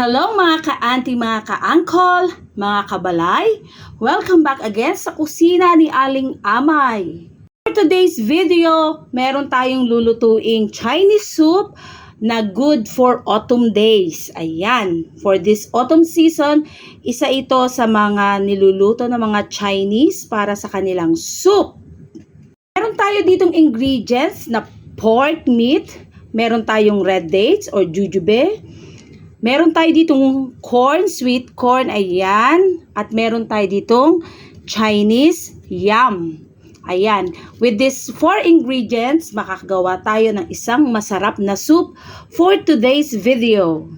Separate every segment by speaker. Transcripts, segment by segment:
Speaker 1: Hello mga ka-auntie, mga ka-uncle, mga kabalay. Welcome back again sa kusina ni Aling Amay. For today's video, meron tayong lulutuing Chinese soup na good for autumn days. Ayan, for this autumn season, isa ito sa mga niluluto ng mga Chinese para sa kanilang soup. Meron tayo ditong ingredients na pork meat, meron tayong red dates or jujube, meron tayo ditong corn, sweet corn, ayan. At meron tayo ditong Chinese yam. Ayan. With these 4 ingredients, makakagawa tayo ng isang masarap na soup for today's video.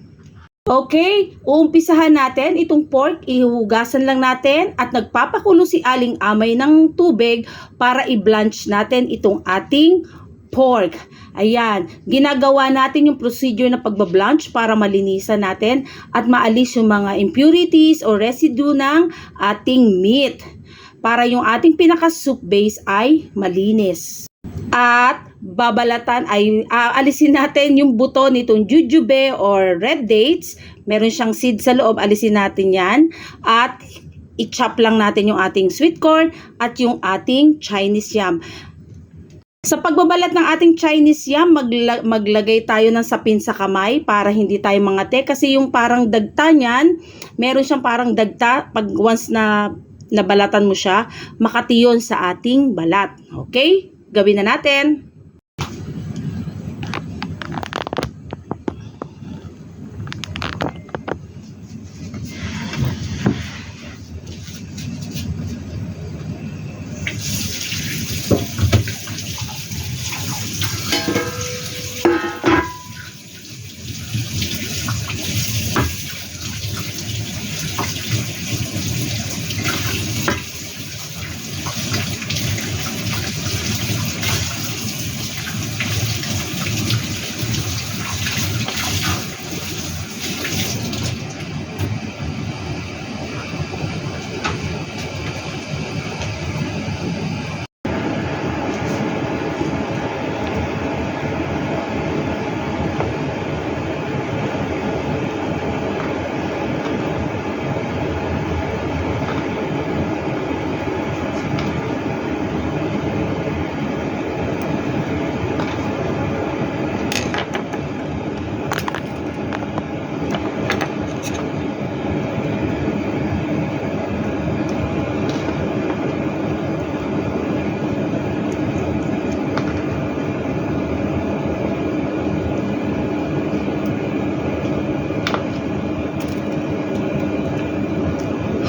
Speaker 1: Okay, uumpisahan natin itong pork, ihugasan lang natin at nagpapakulo si Aling Amay ng tubig para i-blanch natin itong ating pork. Ayan, ginagawa natin yung procedure na pagbablanch para malinisan natin at maalis yung mga impurities o residue ng ating meat. Para yung ating pinaka-soup base ay malinis. At babalatan ay alisin natin yung buto nitong jujube or red dates. Meron siyang seed sa loob, alisin natin yan. At i-chop lang natin yung ating sweet corn at yung ating Chinese yam. Sa pagbabalat ng ating Chinese yam, maglagay tayo ng sapin sa kamay para hindi tayo mangate. Kasi yung parang dagta niyan, meron siyang parang dagta. Pag once na nabalatan mo siya, makati yun sa ating balat. Okay? Gawin na natin.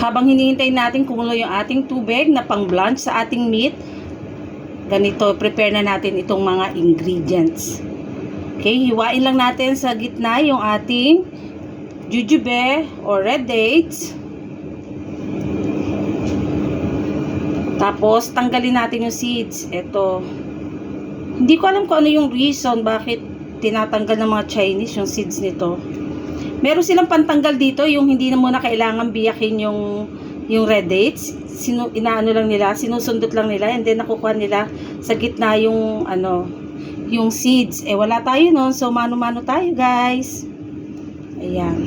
Speaker 1: Habang hinihintay natin kumulo yung ating tubig na pang-blanch sa ating meat, ganito, prepare na natin itong mga ingredients. Okay, hiwain lang natin sa gitna yung ating jujube or red dates. Tapos, tanggalin natin yung seeds. Ito. Hindi ko alam kung ano yung reason bakit tinatanggal ng mga Chinese yung seeds nito. Meron silang pantanggal dito, yung hindi na muna kailangan biyakin yung red dates. Inaano lang nila, sinusundot lang nila, and then nakukuha nila sa gitna yung yung seeds. Wala tayo nun, so mano-mano tayo, guys. Ayan.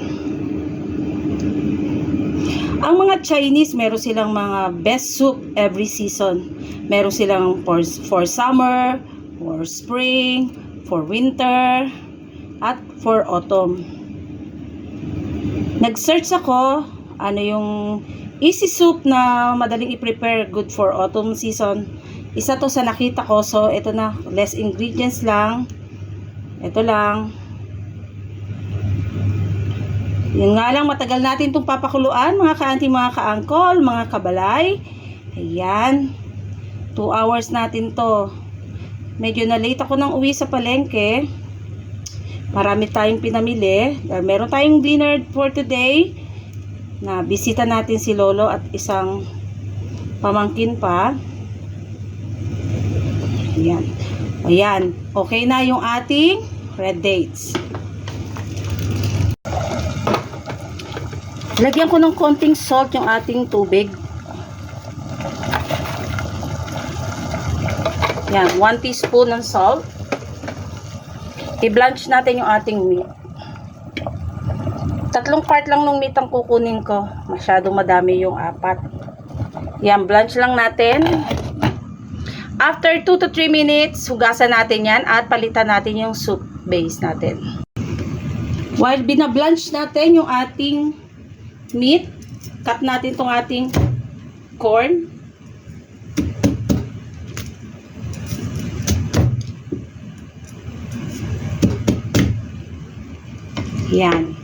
Speaker 1: Ang mga Chinese, meron silang mga best soup every season. Meron silang for summer, for spring, for winter, at for autumn. Nag-search ako, ano yung easy soup na madaling i-prepare, good for autumn season. Isa to sa nakita ko, so ito na, less ingredients lang. Ito lang. Yun nga lang, matagal natin itong papakuluan, mga ka-auntie, mga ka-uncle, mga kabalay. Ayan. 2 hours natin to. Medyo na late ako nang uwi sa palengke. Marami tayong pinamili. Meron tayong dinner for today. Na bisita natin si Lolo at isang pamangkin pa. Ayan. Ayan. Okay na yung ating red dates. Lagyan ko ng konting salt yung ating tubig. Yan. 1 teaspoon ng salt. I-blanch natin yung ating meat. Tatlong part lang nung meat ang kukunin ko. Masyadong madami yung 4. Yan, blanch lang natin. After 2 to 3 minutes, hugasan natin yan at palitan natin yung soup base natin. While binablanch natin yung ating meat, cut natin tong ating corn. Yan.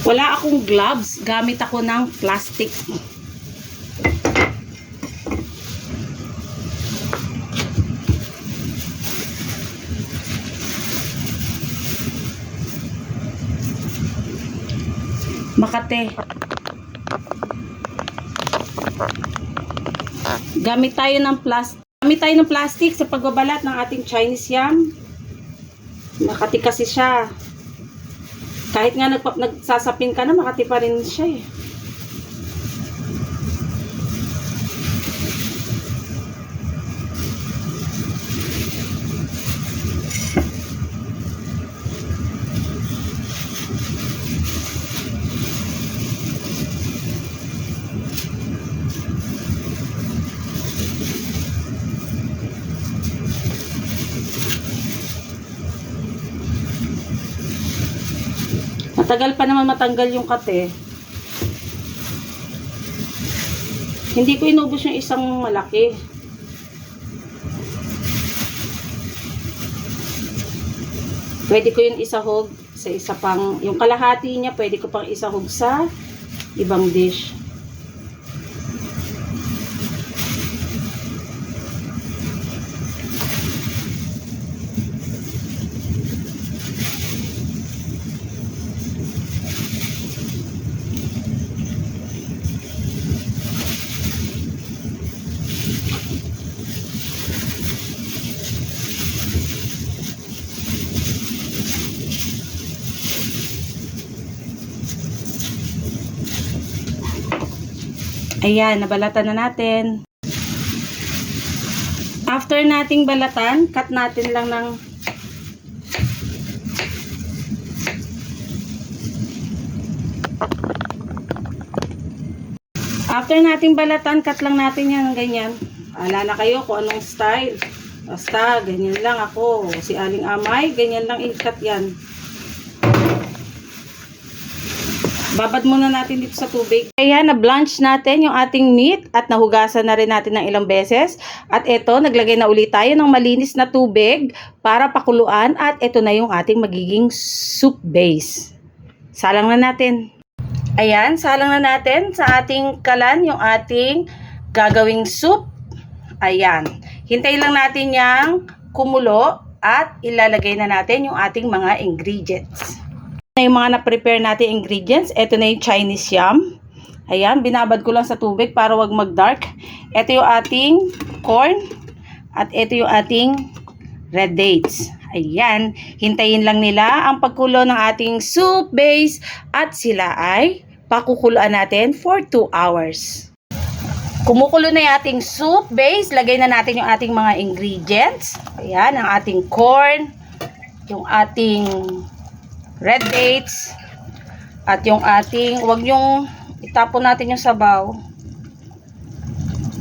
Speaker 1: Wala akong gloves. Gamit ako ng plastic. Makate. Gamit tayo ng plastic sa pagbabalat ng ating Chinese yam. Makati kasi siya. Kahit nga nagsasapin ka na, makati pa rin siya eh. Matagal pa naman matanggal yung kate. Hindi ko inubos yung isang malaki. Pwede ko yung isahog sa isa pang, yung kalahati niya pwede ko pang isahog sa ibang dish. Ayan, nabalatan na natin. After nating balatan, cut natin lang ng cut lang natin yan ng ganyan. Alala kayo kung anong style. Basta, ganyan lang ako. Si Aling Amay, ganyan lang i-cut yan. Babad muna natin dito sa tubig. Kaya na-blanch natin yung ating meat at nahugasan na rin natin ng ilang beses. At ito, naglagay na ulit tayo ng malinis na tubig para pakuluan. At ito na yung ating magiging soup base. Salang na natin. Ayan, salang na natin sa ating kalan yung ating gagawing soup. Ayan. Hintayin lang natin yung kumulo at ilalagay na natin yung ating mga ingredients. Yung mga na-prepare natin ingredients. Ito na yung Chinese yam. Ayan, binabad ko lang sa tubig para wag mag-dark. Ito yung ating corn. At ito yung ating red dates. Ayan, hintayin lang nila ang pagkulo ng ating soup base. At sila ay pakukuluan natin for 2 hours. Kumukulo na yung ating soup base. Lagay na natin yung ating mga ingredients. Ayan, ang ating corn. Yung ating red dates at yung ating, wag yung itapon natin yung sabaw,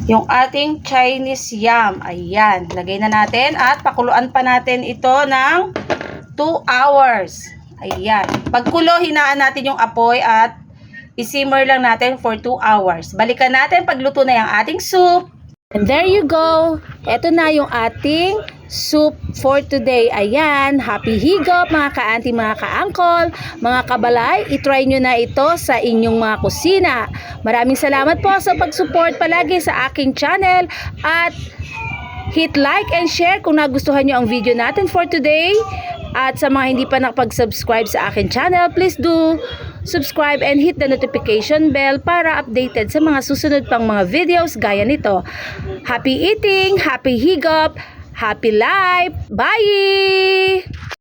Speaker 1: yung ating Chinese yam. Ayan, lagay na natin at pakuluan pa natin ito ng 2 hours. Ayan, pagkulo, hinaan natin yung apoy at isimmer lang natin for 2 hours. Balikan natin pagluto na yung ating soup. And there you go, ito na yung ating soup for today. Ayan, happy higop mga ka-auntie, mga ka-uncle, mga kabalay. I-try nyo na ito sa inyong mga kusina. Maraming salamat po sa pag-support palagi sa aking channel at hit like and share kung nagustuhan nyo ang video natin for today. At sa mga hindi pa nakapag-subscribe sa aking channel, please do subscribe and hit the notification bell para updated sa mga susunod pang mga videos gaya nito. Happy eating, happy higop, happy life. Bye!